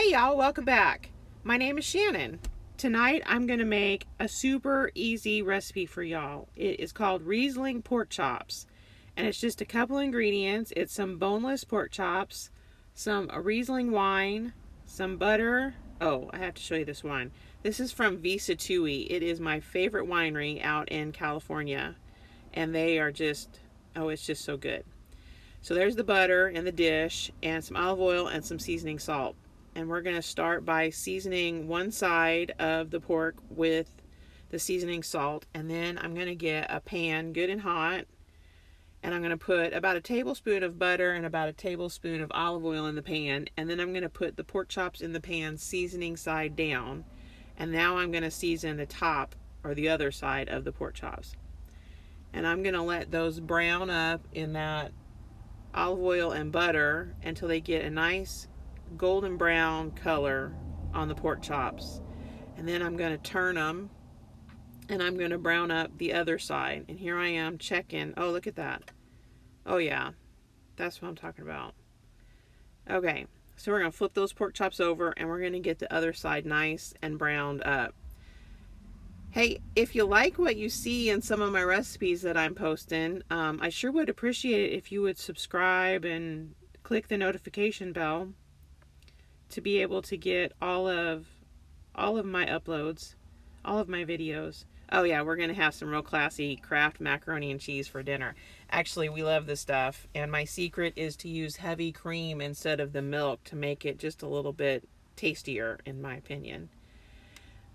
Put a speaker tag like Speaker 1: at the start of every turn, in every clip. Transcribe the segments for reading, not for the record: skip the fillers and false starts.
Speaker 1: Hey y'all, welcome back. My name is Shannon. Tonight I'm going to make a super easy recipe for y'all. It is called Riesling pork chops. And it's just a couple ingredients. It's some boneless pork chops, some Riesling wine, some butter. Oh, I have to show you this wine. This is from Visa Tui. It is my favorite winery out in California. And they are just, oh, it's just so good. So there's the butter in the dish and some olive oil and some seasoning salt. And we're going to start by seasoning one side of the pork with the seasoning salt. And then I'm going to get a pan good and hot. And I'm going to put about a tablespoon of butter and about a tablespoon of olive oil in the pan. And then I'm going to put the pork chops in the pan, seasoning side down. And now I'm going to season the top or the other side of the pork chops. And I'm going to let those brown up in that olive oil and butter until they get a nice golden brown color on the pork chops. And then I'm going to turn them and I'm going to brown up the other side. And here I am checking. Oh, look at that. Oh yeah, that's what I'm talking about. Okay, so we're going to flip those pork chops over and we're going to get the other side nice and browned up. Hey, if you like what you see in some of my recipes that I'm posting, I sure would appreciate it if you would subscribe and click the notification bell to be able to get all of my uploads, all of my videos. Oh yeah, we're going to have some real classy Kraft macaroni and cheese for dinner. Actually, we love this stuff, and my secret is to use heavy cream instead of the milk to make it just a little bit tastier, in my opinion.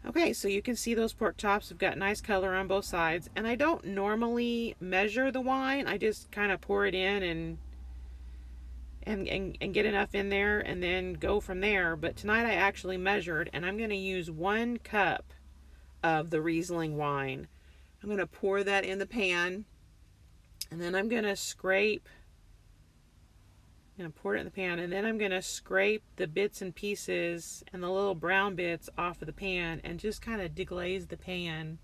Speaker 1: Okay, so you can see those pork chops have got nice color on both sides, and I don't normally measure the wine. I just kind of pour it in and get enough in there and then go from there. But tonight I actually measured, and I'm going to use 1 cup of the Riesling wine. I'm going to pour that in the pan, and then I'm going to scrape. I'm going to pour it in the pan, and then I'm going to scrape the bits and pieces and the little brown bits off of the pan and just kind of deglaze the pan.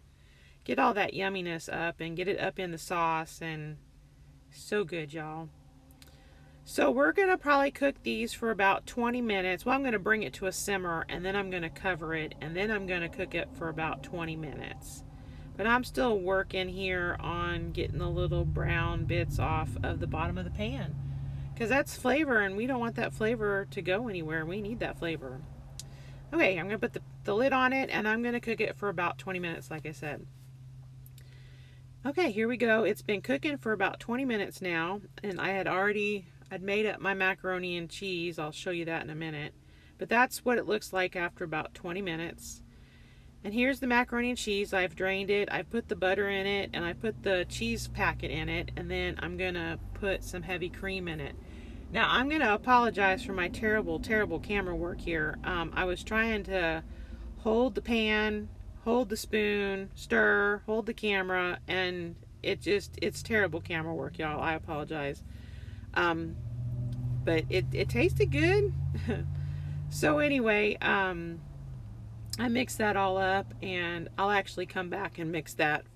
Speaker 1: Get all that yumminess up and get it up in the sauce, and so good, y'all. So we're going to probably cook these for about 20 minutes. Well, I'm going to bring it to a simmer, and then I'm going to cover it, and then I'm going to cook it for about 20 minutes. But I'm still working here on getting the little brown bits off of the bottom of the pan, because that's flavor, and we don't want that flavor to go anywhere. We need that flavor. Okay, I'm going to put the lid on it, and I'm going to cook it for about 20 minutes, like I said. Okay, here we go. It's been cooking for about 20 minutes now, and I'd made up my macaroni and cheese. I'll show you that in a minute. But that's what it looks like after about 20 minutes. And here's the macaroni and cheese. I've drained it. I put the butter in it, and I put the cheese packet in it, and then I'm going to put some heavy cream in it. Now, I'm going to apologize for my terrible, terrible camera work here. I was trying to hold the pan, hold the spoon, stir, hold the camera, and it's terrible camera work, y'all. I apologize. But it tasted good. So anyway, I mixed that all up, and I'll actually come back and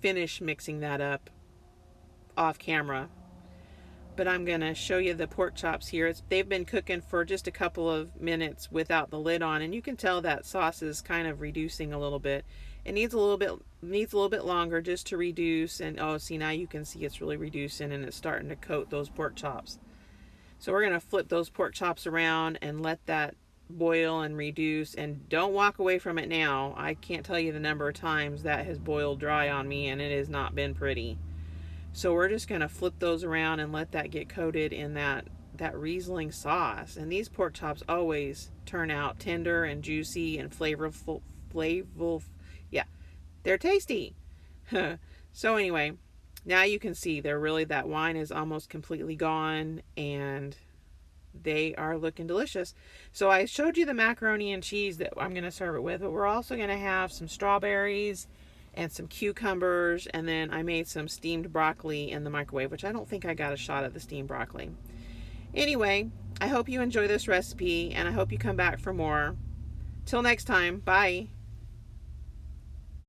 Speaker 1: finish mixing that up off camera. But I'm going to show you the pork chops here. They've been cooking for just a couple of minutes without the lid on, and you can tell that sauce is kind of reducing a little bit. It needs a little bit longer just to reduce, and oh, see, now you can see it's really reducing and it's starting to coat those pork chops. So we're going to flip those pork chops around and let that boil and reduce, and don't walk away from it now. I can't tell you the number of times that has boiled dry on me, and it has not been pretty. So we're just going to flip those around and let that get coated in that Riesling sauce. And these pork chops always turn out tender and juicy and flavorful. Yeah, they're tasty. So anyway, now you can see that wine is almost completely gone, and they are looking delicious. So I showed you the macaroni and cheese that I'm going to serve it with, but we're also going to have some strawberries and some cucumbers, and then I made some steamed broccoli in the microwave, which I don't think I got a shot of the steamed broccoli. Anyway, I hope you enjoy this recipe, and I hope you come back for more. Till next time, bye.